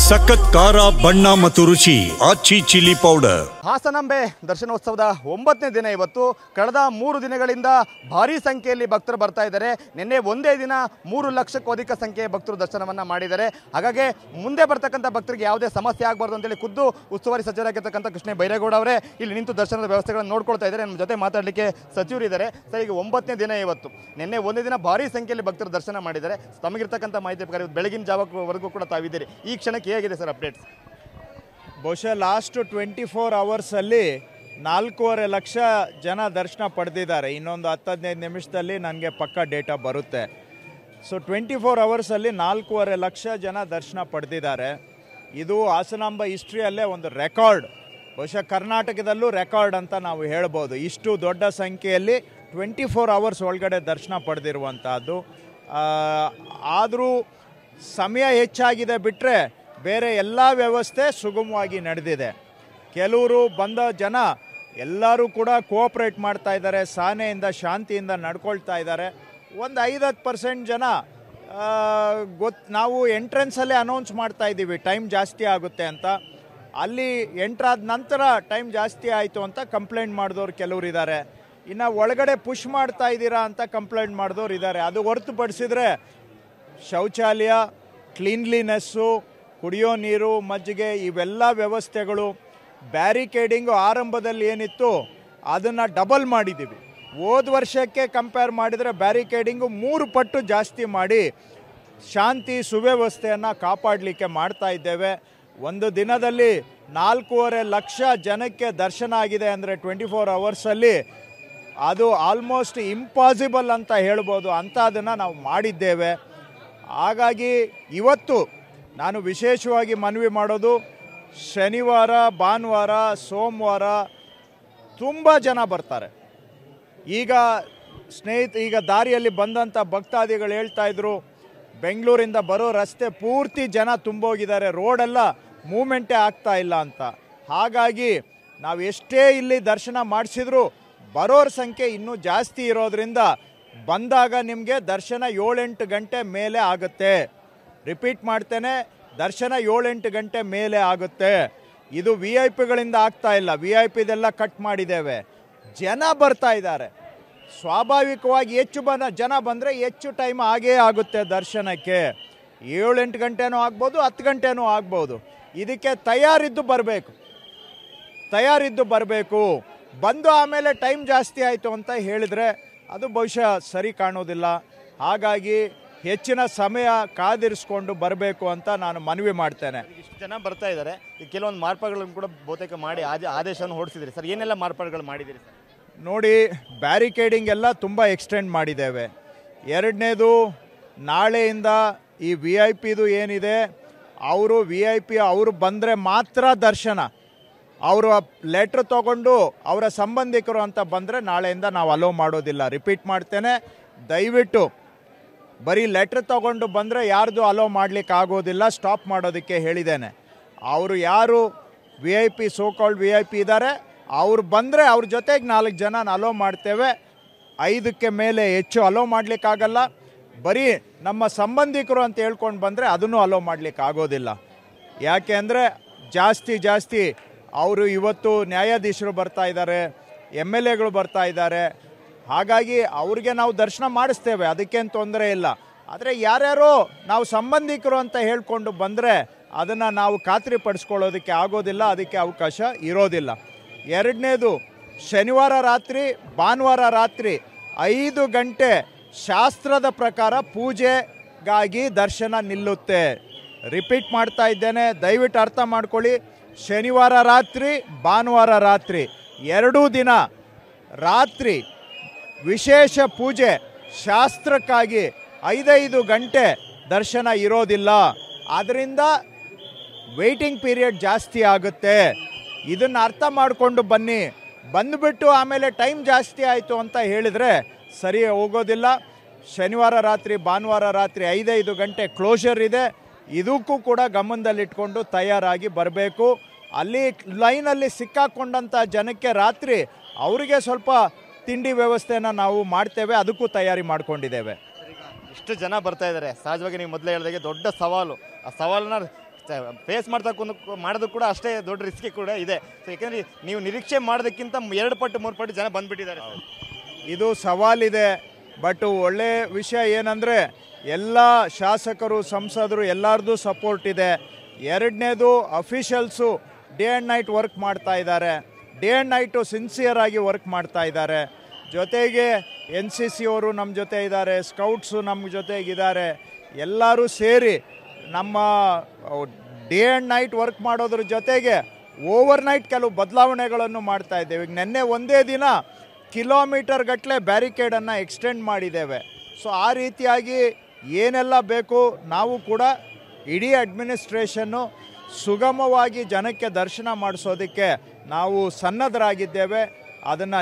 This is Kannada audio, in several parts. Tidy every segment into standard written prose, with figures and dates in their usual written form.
ಸಖತ್ ಖಾರ ಬಣ್ಣ ಮತ್ತು ರುಚಿ ಆಚಿ ಚಿಲ್ಲಿ ಪೌಡರ್. ಹಾಸನಾಂಬೆ ದರ್ಶನೋತ್ಸವದ 9ನೇ ದಿನ ಇವತ್ತು. ಕಳೆದ 3 ದಿನಗಳಿಂದ ಭಾರೀ ಸಂಖ್ಯೆಯಲ್ಲಿ ಭಕ್ತರು ಬರ್ತಾ ಇದ್ದಾರೆ. ನಿನ್ನೆ ಒಂದೇ ದಿನ 3 ಲಕ್ಷಕ್ಕೂ ಅಧಿಕ ಸಂಖ್ಯೆಯ ಭಕ್ತರು ದರ್ಶನವನ್ನು ಮಾಡಿದ್ದಾರೆ. ಹಾಗಾಗಿ ಮುಂದೆ ಬರ್ತಕ್ಕಂಥ ಭಕ್ತರಿಗೆ ಯಾವುದೇ ಸಮಸ್ಯೆ ಆಗಬಾರ್ದು ಅಂತೇಳಿ ಖುದ್ದು ಉಸ್ತುವಾರಿ ಸಚಿವರಾಗಿರ್ತಕ್ಕಂಥ ಕೃಷ್ಣ ಬೈರೇಗೌಡ ಅವರೇ ಇಲ್ಲಿ ನಿಂತು ದರ್ಶನದ ವ್ಯವಸ್ಥೆಗಳನ್ನು ನೋಡ್ಕೊಳ್ತಾ ಇದ್ದಾರೆ. ನಮ್ಮ ಜೊತೆ ಮಾತಾಡಲಿಕ್ಕೆ ಸಚಿವರು ಇದ್ದಾರೆ. ಸರ್, ಈಗ 9ನೇ ದಿನ ಇವತ್ತು. ನಿನ್ನೆ ಒಂದೇ ದಿನ ಭಾರೀ ಸಂಖ್ಯೆಯಲ್ಲಿ ಭಕ್ತರು ದರ್ಶನ ಮಾಡಿದ್ದಾರೆ. ತಮಗಿರ್ತಕ್ಕಂಥ ಮಾಹಿತಿ ಪ್ರಕಾರ ಬೆಳಗಿನ ಜಾವವರೆಗೂ ಕೂಡ ತಾವಿದ್ದೀರಿ. ಈ ಕ್ಷಣಕ್ಕೆ ಹೇಗಿದೆ ಸರ್ ಅಪ್ಡೇಟ್ಸ್? ಬಹುಶಃ ಲಾಸ್ಟ್ 24 ಅವರ್ಸಲ್ಲಿ 4.5 ಲಕ್ಷ ಜನ ದರ್ಶನ ಪಡೆದಿದ್ದಾರೆ. ಇನ್ನೊಂದು 10-15 ನಿಮಿಷದಲ್ಲಿ ನನಗೆ ಪಕ್ಕ ಡೇಟಾ ಬರುತ್ತೆ. ಸೊ 24 ಅವರ್ಸಲ್ಲಿ 4.5 ಲಕ್ಷ ಜನ ದರ್ಶನ ಪಡೆದಿದ್ದಾರೆ. ಇದು ಹಾಸನಾಂಬ ಹಿಸ್ಟ್ರಿಯಲ್ಲೇ ಒಂದು ರೆಕಾರ್ಡ್. ಬಹುಶಃ ಕರ್ನಾಟಕದಲ್ಲೂ ರೆಕಾರ್ಡ್ ಅಂತ ನಾವು ಹೇಳ್ಬೋದು. ಇಷ್ಟು ದೊಡ್ಡ ಸಂಖ್ಯೆಯಲ್ಲಿ 24 ಅವರ್ಸ್ ಒಳಗಡೆ ದರ್ಶನ ಪಡೆದಿರುವಂಥದ್ದು. ಆದರೂ ಸಮಯ ಹೆಚ್ಚಾಗಿದೆ ಬಿಟ್ಟರೆ ಬೇರೆ ಎಲ್ಲ ವ್ಯವಸ್ಥೆ ಸುಗಮವಾಗಿ ನಡೆದಿದೆ. ಕೆಲವರು ಬಂದ ಜನ ಎಲ್ಲರೂ ಕೂಡ ಕೋಆಪ್ರೇಟ್ ಮಾಡ್ತಾ ಇದ್ದಾರೆ, ಸಹನೆಯಿಂದ ಶಾಂತಿಯಿಂದ ನಡ್ಕೊಳ್ತಾ ಇದ್ದಾರೆ. ಒಂದು 5-10% ಜನ ನಾವು ಎಂಟ್ರೆನ್ಸಲ್ಲೇ ಅನೌನ್ಸ್ ಮಾಡ್ತಾ ಇದ್ದೀವಿ ಟೈಮ್ ಜಾಸ್ತಿ ಆಗುತ್ತೆ ಅಂತ. ಅಲ್ಲಿ ಎಂಟ್ರಾದ ನಂತರ ಟೈಮ್ ಜಾಸ್ತಿ ಆಯಿತು ಅಂತ ಕಂಪ್ಲೇಂಟ್ ಮಾಡಿದವ್ರು ಕೆಲವರು ಇದ್ದಾರೆ. ಇನ್ನು ಒಳಗಡೆ ಪುಷ್ ಮಾಡ್ತಾ ಇದ್ದೀರಾ ಅಂತ ಕಂಪ್ಲೇಂಟ್ ಮಾಡಿದವ್ರು ಇದ್ದಾರೆ. ಅದು ಹೊರತುಪಡಿಸಿದರೆ ಶೌಚಾಲಯ, ಕ್ಲೀನ್ಲಿನೆಸ್ಸು, ಕುಡಿಯೋ ನೀರು, ಮಜ್ಜಿಗೆ ಇವೆಲ್ಲ ವ್ಯವಸ್ಥೆಗಳು, ಬ್ಯಾರಿಕೇಡಿಂಗು ಆರಂಭದಲ್ಲಿ ಏನಿತ್ತು ಅದನ್ನು ಡಬಲ್ ಮಾಡಿದ್ದೀವಿ. ಹೋದ ವರ್ಷಕ್ಕೆ ಕಂಪೇರ್ ಮಾಡಿದರೆ ಬ್ಯಾರಿಕೇಡಿಂಗು 3 ಪಟ್ಟು ಜಾಸ್ತಿ ಮಾಡಿ ಶಾಂತಿ ಸುವ್ಯವಸ್ಥೆಯನ್ನು ಕಾಪಾಡಲಿಕ್ಕೆ ಮಾಡ್ತಾ ಇದ್ದೇವೆ. ಒಂದು ದಿನದಲ್ಲಿ 4.5 ಲಕ್ಷ ಜನಕ್ಕೆ ದರ್ಶನ ಆಗಿದೆ ಅಂದರೆ 24 ಅವರ್ಸಲ್ಲಿ ಅದು ಆಲ್ಮೋಸ್ಟ್ ಇಂಪಾಸಿಬಲ್ ಅಂತ ಹೇಳ್ಬೋದು. ಅಂಥದನ್ನು ನಾವು ಮಾಡಿದ್ದೇವೆ. ಹಾಗಾಗಿ ಇವತ್ತು ನಾನು ವಿಶೇಷವಾಗಿ ಮನವಿ ಮಾಡೋದು, ಶನಿವಾರ, ಭಾನುವಾರ, ಸೋಮವಾರ ತುಂಬ ಜನ ಬರ್ತಾರೆ. ಈಗ ದಾರಿಯಲ್ಲಿ ಬಂದಂಥ ಭಕ್ತಾದಿಗಳು ಹೇಳ್ತಾ ಇದ್ರು, ಬೆಂಗಳೂರಿಂದ ಬರೋ ರಸ್ತೆ ಪೂರ್ತಿ ಜನ ತುಂಬೋಗಿದ್ದಾರೆ, ರೋಡೆಲ್ಲ ಮೂಮೆಂಟೇ ಆಗ್ತಾ ಇಲ್ಲ ಅಂತ. ಹಾಗಾಗಿ ನಾವು ಎಷ್ಟೇ ಇಲ್ಲಿ ದರ್ಶನ ಮಾಡಿಸಿದ್ರು ಬರೋರ ಸಂಖ್ಯೆ ಇನ್ನೂ ಜಾಸ್ತಿ ಇರೋದ್ರಿಂದ ಬಂದಾಗ ನಿಮಗೆ ದರ್ಶನ 7-8 ಗಂಟೆ ಮೇಲೆ ಆಗುತ್ತೆ. ರಿಪೀಟ್ ಮಾಡ್ತೇನೆ, ದರ್ಶನ 7-8 ಗಂಟೆ ಮೇಲೆ ಆಗುತ್ತೆ. ಇದು VIP ಗಳಿಂದ ಆಗ್ತಾ ಇಲ್ಲ. VIP ಕಟ್ ಮಾಡಿದ್ದೇವೆ. ಜನ ಬರ್ತಾ ಇದ್ದಾರೆ. ಸ್ವಾಭಾವಿಕವಾಗಿ ಹೆಚ್ಚು ಜನ ಬಂದರೆ ಹೆಚ್ಚು ಟೈಮ್ ಆಗೇ ಆಗುತ್ತೆ ದರ್ಶನಕ್ಕೆ. 7-8 ಗಂಟೆನೂ ಆಗ್ಬೋದು, 10 ಗಂಟೆನೂ ಆಗ್ಬೋದು. ಇದಕ್ಕೆ ತಯಾರಿದ್ದು ಬರಬೇಕು. ಬಂದು ಆಮೇಲೆ ಟೈಮ್ ಜಾಸ್ತಿ ಆಯಿತು ಅಂತ ಹೇಳಿದರೆ ಅದು ಬಹುಶಃ ಸರಿ ಕಾಣೋದಿಲ್ಲ. ಹಾಗಾಗಿ ಹೆಚ್ಚಿನ ಸಮಯ ಕಾದಿರಿಸ್ಕೊಂಡು ಬರಬೇಕು ಅಂತ ನಾನು ಮನವಿ ಮಾಡ್ತೇನೆ. ಇಷ್ಟು ಜನ ಬರ್ತಾ ಇದ್ದಾರೆ, ಈ ಕೆಲವೊಂದು ಮಾರ್ಪಾಡುಗಳನ್ನು ಕೂಡ ಬಹುತೇಕ ಮಾಡಿ ಆದೇಶವನ್ನು ಹೊರಡಿಸಿದ್ರಿ ಸರ್. ಏನೆಲ್ಲ ಮಾರ್ಪಾಡುಗಳು ಮಾಡಿದ್ದೀರಿ ಸರ್? ನೋಡಿ, ಬ್ಯಾರಿಕೇಡಿಂಗ್ ಎಲ್ಲ ತುಂಬ ಎಕ್ಸ್ಟೆಂಡ್ ಮಾಡಿದ್ದೇವೆ. ಎರಡನೇದು, ನಾಳೆಯಿಂದ ಈ VIP ಏನಿದೆ ಅವರು ಅವರು ಬಂದರೆ ಮಾತ್ರ ದರ್ಶನ. ಅವರು ಲೆಟ್ರ್ ತೊಗೊಂಡು ಅವರ ಸಂಬಂಧಿಕರು ಅಂತ ಬಂದರೆ ನಾಳೆಯಿಂದ ನಾವು ಅಲೋ ಮಾಡೋದಿಲ್ಲ. ರಿಪೀಟ್ ಮಾಡ್ತೇನೆ, ದಯವಿಟ್ಟು ಬರೀ ಲೆಟ್ರ್ ತೊಗೊಂಡು ಬಂದರೆ ಯಾರ್ದು ಅಲೋ ಮಾಡಲಿಕ್ಕೆ ಆಗೋದಿಲ್ಲ, ಸ್ಟಾಪ್ ಮಾಡೋದಕ್ಕೆ ಹೇಳಿದ್ದೇನೆ. ಅವರು ಯಾರು ಸೋಕಾಲ್ಡ್ VIP ಇದ್ದಾರೆ ಅವ್ರು ಬಂದರೆ ಅವ್ರ ಜೊತೆಗೆ 4 ಜನ ಅಲೋ ಮಾಡ್ತೇವೆ. 5ಕ್ಕೆ ಮೇಲೆ ಹೆಚ್ಚು ಅಲೋ ಮಾಡಲಿಕ್ಕಾಗಲ್ಲ. ಬರೀ ನಮ್ಮ ಸಂಬಂಧಿಕರು ಅಂತ ಹೇಳ್ಕೊಂಡು ಬಂದರೆ ಅದನ್ನು ಅಲೋ ಮಾಡಲಿಕ್ಕೆ ಆಗೋದಿಲ್ಲ. ಯಾಕೆ ಅಂದರೆ ಜಾಸ್ತಿ ಅವರು ಇವತ್ತು ನ್ಯಾಯಾಧೀಶರು ಬರ್ತಾ ಇದ್ದಾರೆ, MLAಗಳು ಬರ್ತಾ ಇದ್ದಾರೆ. ಹಾಗಾಗಿ ಅವ್ರಿಗೆ ನಾವು ದರ್ಶನ ಮಾಡಿಸ್ತೇವೆ, ಅದಕ್ಕೇನು ತೊಂದರೆ ಇಲ್ಲ. ಆದರೆ ಯಾರ್ಯಾರೋ ನಾವು ಸಂಬಂಧಿಕರು ಅಂತ ಹೇಳ್ಕೊಂಡು ಬಂದರೆ ಅದನ್ನು ನಾವು ಖಾತ್ರಿಪಡಿಸ್ಕೊಳ್ಳೋದಕ್ಕೆ ಆಗೋದಿಲ್ಲ, ಅದಕ್ಕೆ ಅವಕಾಶ ಇರೋದಿಲ್ಲ. ಎರಡನೇದು, ಶನಿವಾರ ರಾತ್ರಿ, ಭಾನುವಾರ ರಾತ್ರಿ 5 ಗಂಟೆ ಶಾಸ್ತ್ರದ ಪ್ರಕಾರ ಪೂಜೆಗಾಗಿ ದರ್ಶನ ನಿಲ್ಲುತ್ತೆ. ರಿಪೀಟ್ ಮಾಡ್ತಾ ಇದ್ದೇನೆ, ದಯವಿಟ್ಟು ಅರ್ಥ ಮಾಡ್ಕೊಳ್ಳಿ. ಶನಿವಾರ ರಾತ್ರಿ, ಭಾನುವಾರ ರಾತ್ರಿ 2 ದಿನ ರಾತ್ರಿ ವಿಶೇಷ ಪೂಜೆ ಶಾಸ್ತ್ರಕ್ಕಾಗಿ 5 ಗಂಟೆ ದರ್ಶನ ಇರೋದಿಲ್ಲ. ಆದ್ದರಿಂದ ವೇಟಿಂಗ್ ಪೀರಿಯಡ್ ಜಾಸ್ತಿ ಆಗುತ್ತೆ. ಇದನ್ನು ಅರ್ಥ ಮಾಡಿಕೊಂಡು ಬನ್ನಿ. ಬಂದುಬಿಟ್ಟು ಆಮೇಲೆ ಟೈಮ್ ಜಾಸ್ತಿ ಆಯಿತು ಅಂತ ಹೇಳಿದರೆ ಸರಿ ಹೋಗೋದಿಲ್ಲ. ಶನಿವಾರ ರಾತ್ರಿ, ಭಾನುವಾರ ರಾತ್ರಿ 5 ಗಂಟೆ ಕ್ಲೋಷರ್ ಇದೆ. ಇದಕ್ಕೂ ಕೂಡ ಗಮನದಲ್ಲಿಟ್ಕೊಂಡು ತಯಾರಾಗಿ ಬರಬೇಕು. ಅಲ್ಲಿ ಲೈನಲ್ಲಿ ಸಿಕ್ಕಾಕೊಂಡಂಥ ಜನಕ್ಕೆ ರಾತ್ರಿ ಅವರಿಗೆ ಸ್ವಲ್ಪ ತಿಂಡಿ ವ್ಯವಸ್ಥೆನ ನಾವು ಮಾಡ್ತೇವೆ, ಅದಕ್ಕೂ ತಯಾರಿ ಮಾಡ್ಕೊಂಡಿದ್ದೇವೆ. ಇಷ್ಟು ಜನ ಬರ್ತಾ ಇದ್ದಾರೆ, ಸಹಜವಾಗಿ ನೀವು ಮೊದಲೇ ಹೇಳಿದಾಗೆ ದೊಡ್ಡ ಸವಾಲು. ಆ ಸವಾಲನ್ನ ಫೇಸ್ ಮಾಡೋದು ಕೂಡ ಅಷ್ಟೇ ದೊಡ್ಡ ರಿಸ್ಕ್ ಕೂಡ ಇದೆ. ಸೊ ಯಾಕೆಂದರೆ ನೀವು ನಿರೀಕ್ಷೆ ಮಾಡೋದಕ್ಕಿಂತ 2 ಪಟ್ಟು 3 ಪಟ್ಟು ಜನ ಬಂದುಬಿಟ್ಟಿದ್ದಾರೆ. ಇದು ಸವಾಲಿದೆ. ಬಟ್ ಒಳ್ಳೆ ವಿಷಯ ಏನಂದರೆ ಎಲ್ಲ ಶಾಸಕರು ಸಂಸದರು ಎಲ್ಲರದ್ದು ಸಪೋರ್ಟ್ ಇದೆ. ಎರಡನೇದು officials day and night work ಮಾಡ್ತಾ ಇದ್ದಾರೆ. ಡೇ ಆ್ಯಂಡ್ ನೈಟು ಸಿನ್ಸಿಯರ್ ಆಗಿ ವರ್ಕ್ ಮಾಡ್ತಾ ಇದ್ದಾರೆ. ಜೊತೆಗೆ NCC ಅವರು ನಮ್ಮ ಜೊತೆ ಇದ್ದಾರೆ, ಸ್ಕೌಟ್ಸು ನಮ್ಮ ಜೊತೆಗಿದ್ದಾರೆ. ಎಲ್ಲರೂ ಸೇರಿ ನಮ್ಮ ಡೇ ಆ್ಯಂಡ್ ನೈಟ್ ವರ್ಕ್ ಮಾಡೋದ್ರ ಜೊತೆಗೆ ಓವರ್ ನೈಟ್ ಕೆಲವು ಬದಲಾವಣೆಗಳನ್ನು ಮಾಡ್ತಾ ಇದ್ದೇವೆ. ಈಗ ನಿನ್ನೆ ಒಂದೇ ದಿನ ಕಿಲೋಮೀಟರ್ ಗಟ್ಟಲೆ ಬ್ಯಾರಿಕೇಡನ್ನು ಎಕ್ಸ್ಟೆಂಡ್ ಮಾಡಿದ್ದೇವೆ. ಸೊ ಆ ರೀತಿಯಾಗಿ ಏನೆಲ್ಲ ಬೇಕು ನಾವು ಕೂಡ ಇಡೀ ಅಡ್ಮಿನಿಸ್ಟ್ರೇಷನ್ನು ಸುಗಮವಾಗಿ ಜನಕ್ಕೆ ದರ್ಶನ ಮಾಡಿಸೋದಕ್ಕೆ ನಾವು ಸನ್ನದ್ಧರಾಗಿದ್ದೇವೆ. ಅದನ್ನು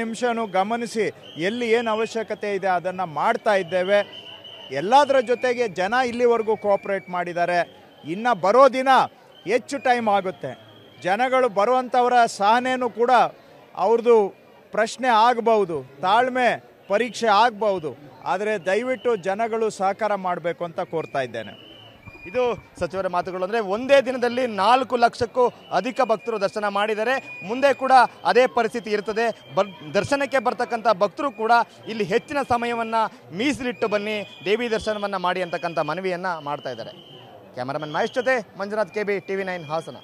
ನಿಮಿಷನೂ ಗಮನಿಸಿ ಎಲ್ಲಿ ಏನು ಅವಶ್ಯಕತೆ ಇದೆ ಅದನ್ನು ಮಾಡ್ತಾ ಇದ್ದೇವೆ. ಎಲ್ಲದರ ಜೊತೆಗೆ ಜನ ಇಲ್ಲಿವರೆಗೂ ಕೋಆಪ್ರೇಟ್ ಮಾಡಿದ್ದಾರೆ. ಇನ್ನು ಬರೋ ದಿನ ಹೆಚ್ಚು ಟೈಮ್ ಆಗುತ್ತೆ. ಜನಗಳು ಬರುವಂಥವರ ಸಹನೆಯೂ ಕೂಡ ಅವ್ರದ್ದು ಪ್ರಶ್ನೆ ಆಗಬಹುದು, ತಾಳ್ಮೆ ಪರೀಕ್ಷೆ ಆಗಬಹುದು. ಆದರೆ ದಯವಿಟ್ಟು ಜನಗಳು ಸಹಕಾರ ಮಾಡಬೇಕು ಅಂತ ಕೋರ್ತಾ ಇದ್ದೇನೆ. ಇದು ಸಚಿವರ ಮಾತುಗಳು. ಅಂದರೆ ಒಂದೇ ದಿನದಲ್ಲಿ 4 ಲಕ್ಷಕ್ಕೂ ಅಧಿಕ ಭಕ್ತರು ದರ್ಶನ ಮಾಡಿದರೆ ಮುಂದೆ ಕೂಡ ಅದೇ ಪರಿಸ್ಥಿತಿ ಇರ್ತದೆ. ದರ್ಶನಕ್ಕೆ ಬರ್ತಕ್ಕಂಥ ಭಕ್ತರು ಕೂಡ ಇಲ್ಲಿ ಹೆಚ್ಚಿನ ಸಮಯವನ್ನು ಮೀಸಲಿಟ್ಟು ಬನ್ನಿ, ದೇವಿ ದರ್ಶನವನ್ನು ಮಾಡಿ ಅಂತಕ್ಕಂಥ ಮನವಿಯನ್ನು ಮಾಡ್ತಾ ಇದ್ದಾರೆ. ಕ್ಯಾಮರಾಮನ್ ಮಹೇಶ್ ಜೊತೆ ಮಂಜುನಾಥ್, KB, TV9 ಹಾಸನ.